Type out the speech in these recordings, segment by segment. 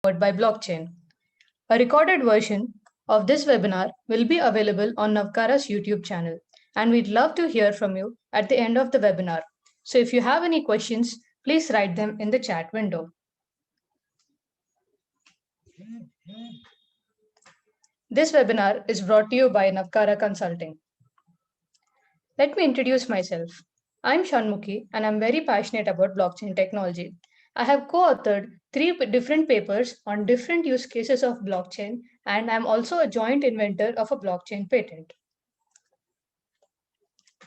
powered by blockchain. A recorded version of this webinar will be available on Navkara's YouTube channel, and we'd love to hear from you at the end of the webinar. So if you have any questions, please write them in the chat window. This webinar is brought to you by Navkara Consulting. Let me introduce myself. I'm Shanmukhi and I'm very passionate about blockchain technology. I have co-authored different papers on different use cases of blockchain, and I'm also a joint inventor of a blockchain patent.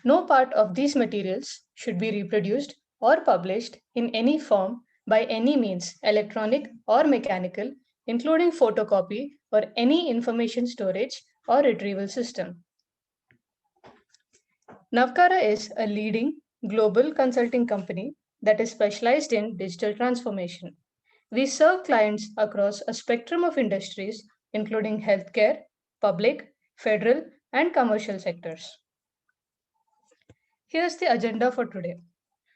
No part of these materials should be reproduced or published in any form by any means, electronic or mechanical, including photocopy or any information storage or retrieval system. Navkara is a leading global consulting company that is specialized in digital transformation. We serve clients across a spectrum of industries, including healthcare, public, federal, and commercial sectors. Here's the agenda for today.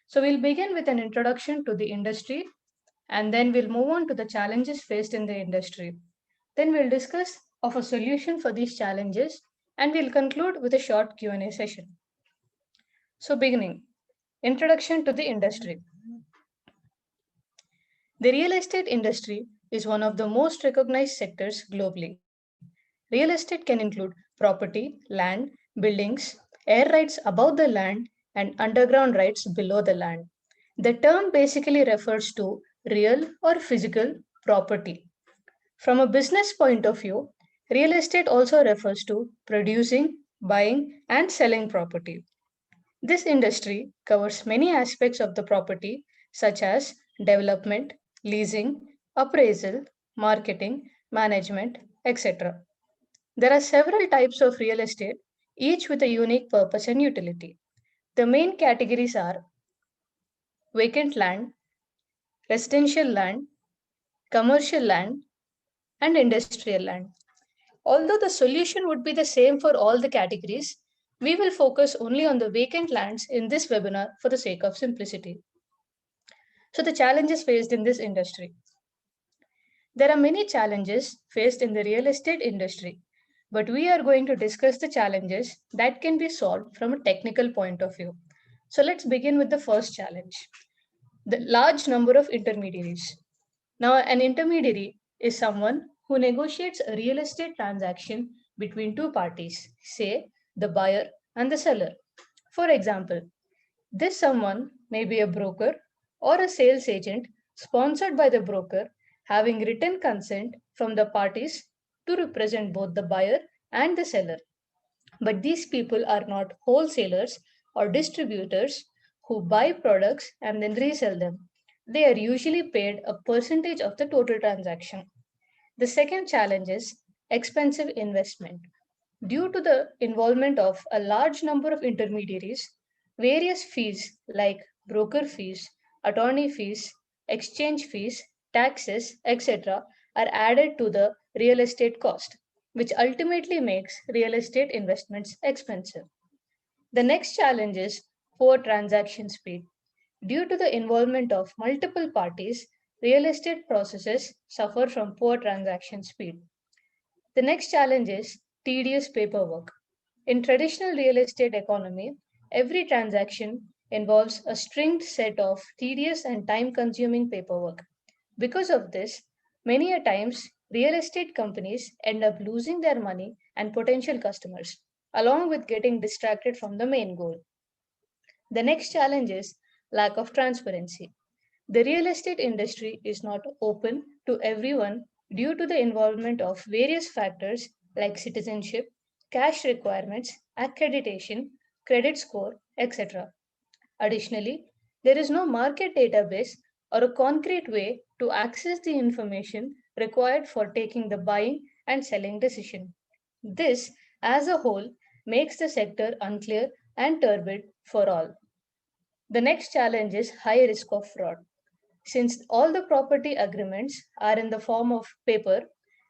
So, we'll begin with an introduction to the industry, and then we'll move on to the challenges faced in the industry. Then we'll discuss of a solution for these challenges, and we'll conclude with a short Q&A session. So, beginning, introduction to the industry. The real estate industry is one of the most recognized sectors globally. Real estate can include property, land, buildings, air rights above the land, and underground rights below the land. The term basically refers to real or physical property. From a business point of view, real estate also refers to producing, buying, and selling property. This industry covers many aspects of the property, such as development, leasing, appraisal, marketing, management, etc. There are several types of real estate, each with a unique purpose and utility. The main categories are vacant land, residential land, commercial land, and industrial land. Although the solution would be the same for all the categories, we will focus only on the vacant lands in this webinar for the sake of simplicity. So, the challenges faced in this industry. There are many challenges faced in the real estate industry, but we are going to discuss the challenges that can be solved from a technical point of view. So, let's begin with the first challenge, the large number of intermediaries. Now, an intermediary is someone who negotiates a real estate transaction between two parties, say the buyer and the seller. For example, this someone may be a broker or a sales agent sponsored by the broker having written consent from the parties to represent both the buyer and the seller. But these people are not wholesalers or distributors who buy products and then resell them. They are usually paid a percentage of the total transaction. The second challenge is expensive investment. Due to the involvement of a large number of intermediaries, various fees like broker fees, attorney fees, exchange fees, taxes, etc., are added to the real estate cost, which ultimately makes real estate investments expensive. The next challenge is poor transaction speed. Due to the involvement of multiple parties, real estate processes suffer from poor transaction speed. The next challenge is tedious paperwork. In traditional real estate economy, every transaction involves a stringed set of tedious and time-consuming paperwork. Because of this, many a times real estate companies end up losing their money and potential customers, along with getting distracted from the main goal. The next challenge is lack of transparency. The real estate industry is not open to everyone due to the involvement of various factors like citizenship, cash requirements, accreditation, credit score, etc. Additionally, there is no market database or a concrete way to access the information required for taking the buying and selling decision. This, as a whole, makes the sector unclear and turbid for all. The next challenge is high risk of fraud. Since all the property agreements are in the form of paper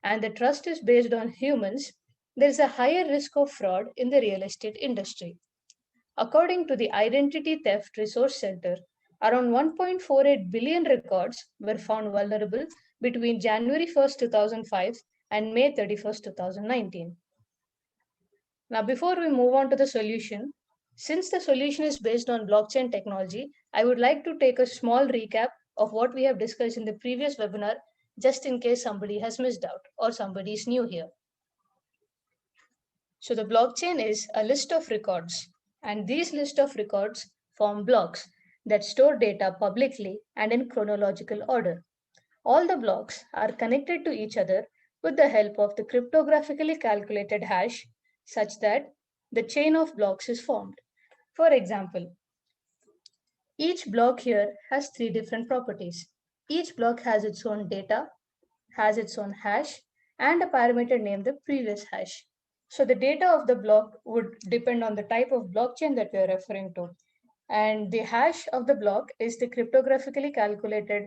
and the trust is based on humans, there is a higher risk of fraud in the real estate industry. According to the Identity Theft Resource Center, around 1.48 billion records were found vulnerable between January 1st, 2005 and May 31st, 2019. Now, before we move on to the solution, since the solution is based on blockchain technology, I would like to take a small recap of what we have discussed in the previous webinar, just in case somebody has missed out or somebody is new here. So the blockchain is a list of records, and these list of records form blocks that store data publicly and in chronological order. All the blocks are connected to each other with the help of the cryptographically calculated hash such that the chain of blocks is formed. For example, each block here has three different properties. Each block has its own data, has its own hash, and a parameter named the previous hash. So the data of the block would depend on the type of blockchain that we are referring to. And the hash of the block is the cryptographically calculated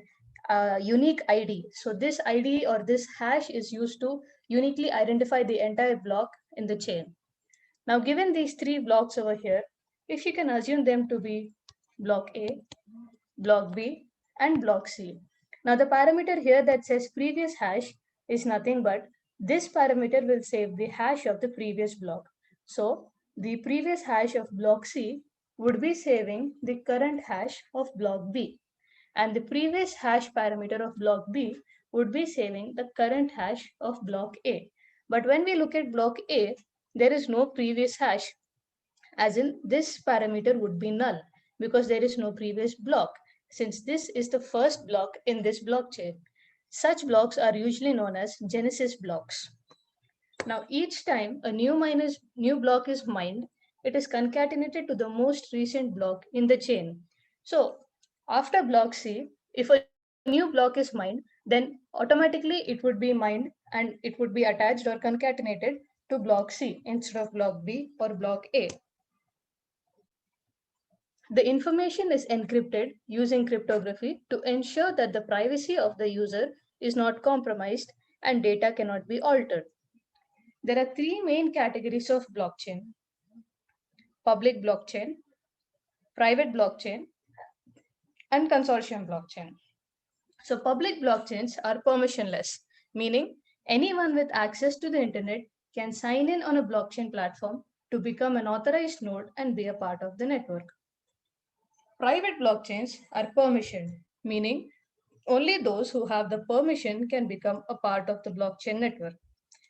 unique ID. So this ID or this hash is used to uniquely identify the entire block in the chain. Now, given these three blocks over here, if you can assume them to be block A, block B, and block C. Now, the parameter here that says previous hash is nothing but this parameter will save the hash of the previous block. So, the previous hash of block C would be saving the current hash of block B, and the previous hash parameter of block B would be saving the current hash of block A. But when we look at block A, there is no previous hash, as in this parameter would be null because there is no previous block, since this is the first block in this blockchain. Such blocks are usually known as genesis blocks. Now, each time a new block is mined, it is concatenated to the most recent block in the chain. So, after block C, if a new block is mined, then automatically it would be mined and it would be attached or concatenated to block C instead of block B or block A. The information is encrypted using cryptography to ensure that the privacy of the user is not compromised and data cannot be altered. There are three main categories of blockchain: public blockchain, private blockchain, and consortium blockchain. So, public blockchains are permissionless, meaning anyone with access to the internet can sign in on a blockchain platform to become an authorized node and be a part of the network. Private blockchains are permissioned, meaning only those who have the permission can become a part of the blockchain network.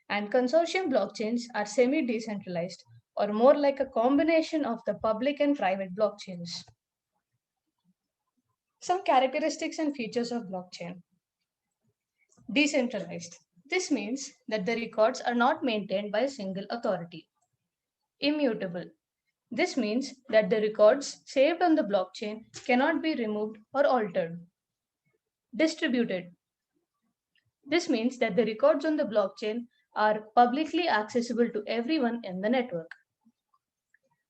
And consortium blockchains are semi decentralized or more like a combination of the public and private blockchains. Some characteristics and features of blockchain. Decentralized. This means that the records are not maintained by a single authority. Immutable. This means that the records saved on the blockchain cannot be removed or altered. Distributed. This means that the records on the blockchain are publicly accessible to everyone in the network.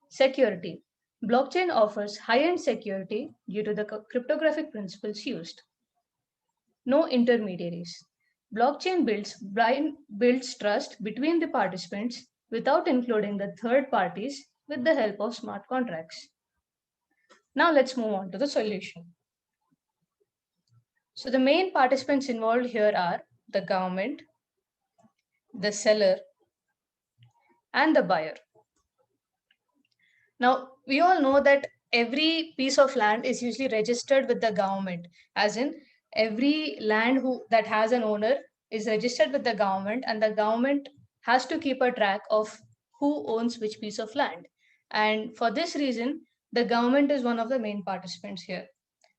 Security. Blockchain offers high-end security due to the cryptographic principles used. No intermediaries. Blockchain builds trust between the participants without including the third parties with the help of smart contracts. Now let's move on to the solution. So the main participants involved here are the government, the seller, and the buyer. Now, we all know that every piece of land is usually registered with the government, as in every land that has an owner is registered with the government, and the government has to keep a track of who owns which piece of land. And for this reason, the government is one of the main participants here.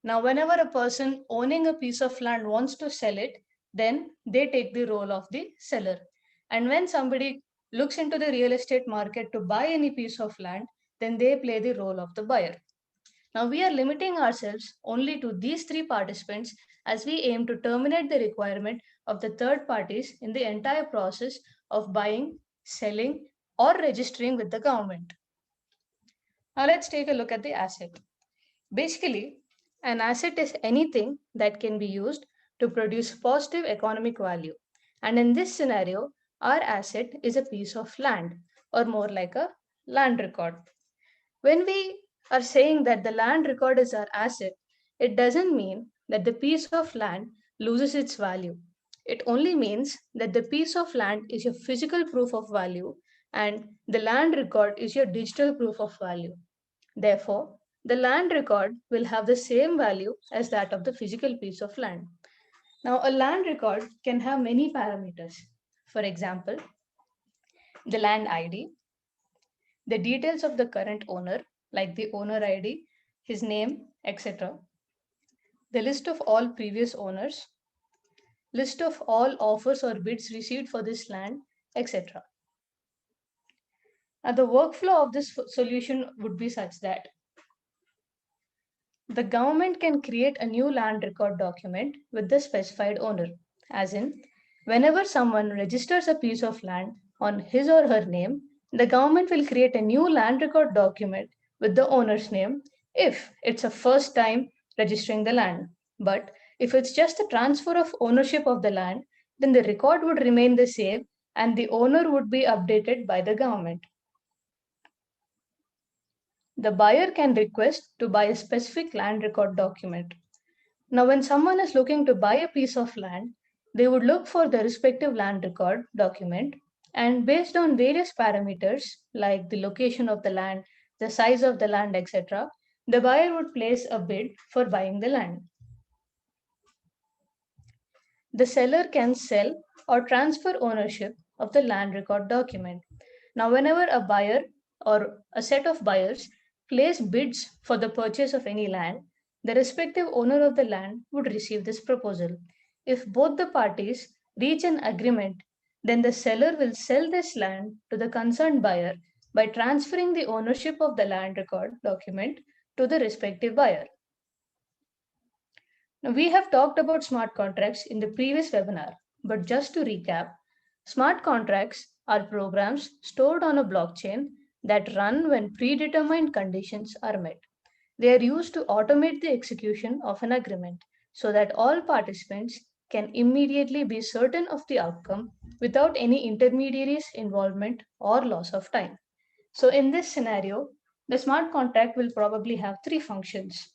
Now, whenever a person owning a piece of land wants to sell it, then they take the role of the seller. And when somebody looks into the real estate market to buy any piece of land, then they play the role of the buyer. Now, we are limiting ourselves only to these three participants as we aim to terminate the requirement of the third parties in the entire process of buying, selling, or registering with the government. Now, let's take a look at the asset. Basically, an asset is anything that can be used to produce positive economic value. And in this scenario, our asset is a piece of land, or more like a land record. When we are saying that the land record is our asset, it doesn't mean that the piece of land loses its value. It only means that the piece of land is your physical proof of value and the land record is your digital proof of value. Therefore, the land record will have the same value as that of the physical piece of land. Now, a land record can have many parameters. For example, the land ID, the details of the current owner, like the owner ID, his name, etc., the list of all previous owners, list of all offers or bids received for this land, etc. Now, the workflow of this solution would be such that the government can create a new land record document with the specified owner, as in, whenever someone registers a piece of land on his or her name, the government will create a new land record document with the owner's name if it's a first time registering the land. But if it's just a transfer of ownership of the land, then the record would remain the same and the owner would be updated by the government. The buyer can request to buy a specific land record document. Now, when someone is looking to buy a piece of land, they would look for the respective land record document, and based on various parameters like the location of the land, the size of the land, etc., the buyer would place a bid for buying the land. The seller can sell or transfer ownership of the land record document. Now, whenever a buyer or a set of buyers place bids for the purchase of any land, the respective owner of the land would receive this proposal. If both the parties reach an agreement, then the seller will sell this land to the concerned buyer by transferring the ownership of the land record document to the respective buyer. Now, we have talked about smart contracts in the previous webinar, but just to recap, smart contracts are programs stored on a blockchain that run when predetermined conditions are met. They are used to automate the execution of an agreement so that all participants can immediately be certain of the outcome without any intermediaries' involvement or loss of time. So, in this scenario, the smart contract will probably have three functions.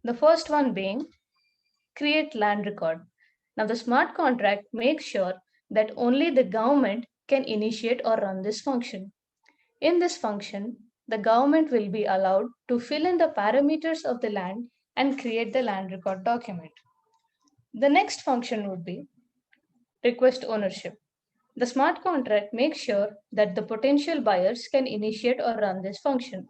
The first one being create land record. Now, the smart contract makes sure that only the government can initiate or run this function. In this function, the government will be allowed to fill in the parameters of the land and create the land record document. The next function would be request ownership. The smart contract makes sure that the potential buyers can initiate or run this function.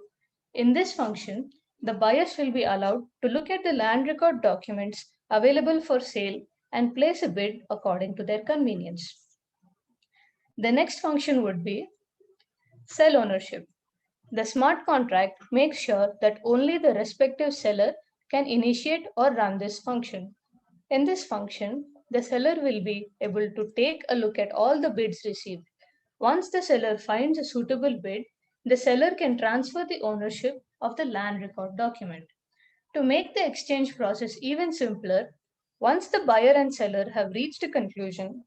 In this function, the buyers will be allowed to look at the land record documents available for sale and place a bid according to their convenience. The next function would be sell ownership. The smart contract makes sure that only the respective seller can initiate or run this function. In this function, the seller will be able to take a look at all the bids received. Once the seller finds a suitable bid, the seller can transfer the ownership of the land record document. To make the exchange process even simpler, once the buyer and seller have reached a conclusion,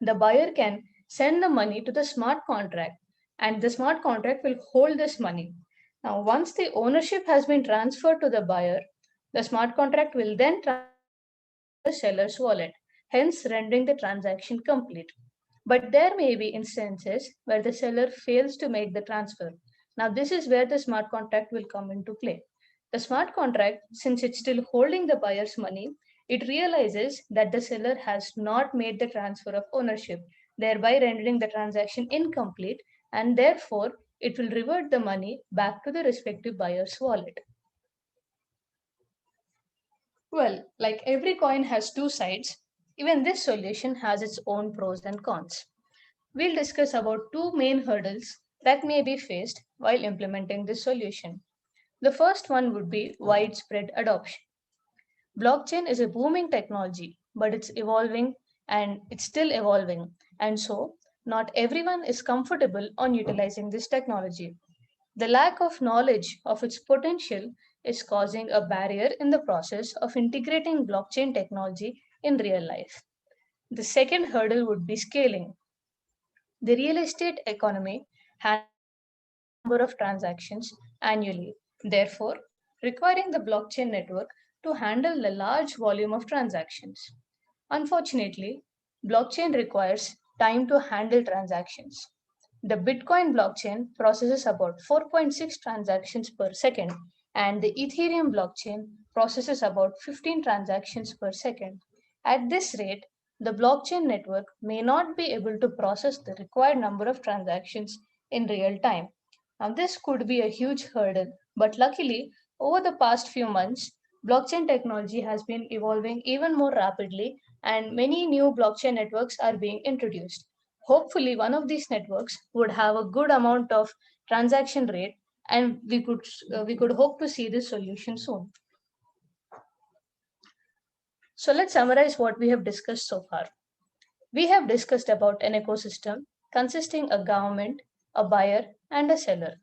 the buyer can send the money to the smart contract and the smart contract will hold this money. Now, once the ownership has been transferred to the buyer, the smart contract will then transfer the seller's wallet, hence rendering the transaction complete. But there may be instances where the seller fails to make the transfer. Now, this is where the smart contract will come into play. The smart contract, since it's still holding the buyer's money, it realizes that the seller has not made the transfer of ownership, thereby rendering the transaction incomplete, and therefore it will revert the money back to the respective buyer's wallet. Well, like every coin has two sides, even this solution has its own pros and cons. We'll discuss about two main hurdles that may be faced while implementing this solution. The first one would be widespread adoption. Blockchain is a booming technology, but it's evolving and it's still evolving. And so, not everyone is comfortable on utilizing this technology. The lack of knowledge of its potential is causing a barrier in the process of integrating blockchain technology in real life. The second hurdle would be scaling. The real estate economy has a number of transactions annually, therefore, requiring the blockchain network to handle the large volume of transactions. Unfortunately, blockchain requires time to handle transactions. The Bitcoin blockchain processes about 4.6 transactions per second, and the Ethereum blockchain processes about 15 transactions per second. At this rate, the blockchain network may not be able to process the required number of transactions in real time. Now, this could be a huge hurdle, but luckily, over the past few months, blockchain technology has been evolving even more rapidly, and many new blockchain networks are being introduced. Hopefully, one of these networks would have a good amount of transaction rate, and we could hope to see this solution soon. So let's summarize what we have discussed so far. We have discussed about an ecosystem consisting a government, a buyer, and a seller.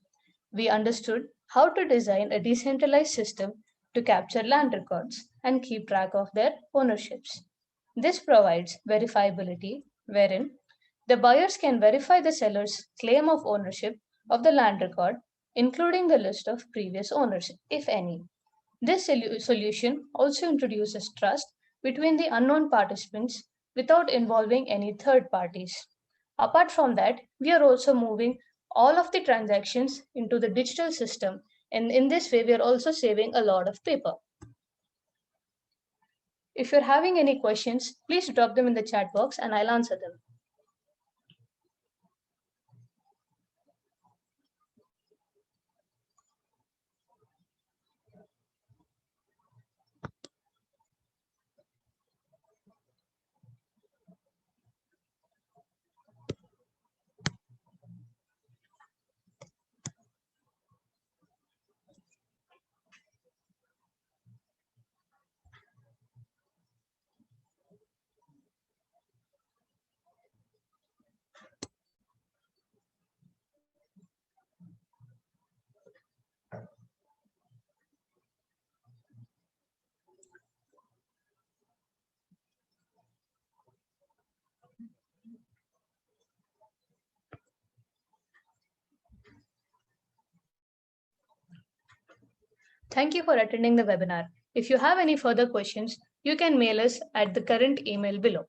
We understood how to design a decentralized system to capture land records and keep track of their ownerships. This provides verifiability, wherein the buyers can verify the seller's claim of ownership of the land record, including the list of previous owners, if any. This solution also introduces trust between the unknown participants without involving any third parties. Apart from that, we are also moving all of the transactions into the digital system, and in this way, we are also saving a lot of paper. If you're having any questions, please drop them in the chat box and I'll answer them. Thank you for attending the webinar. If you have any further questions, you can mail us at the current email below.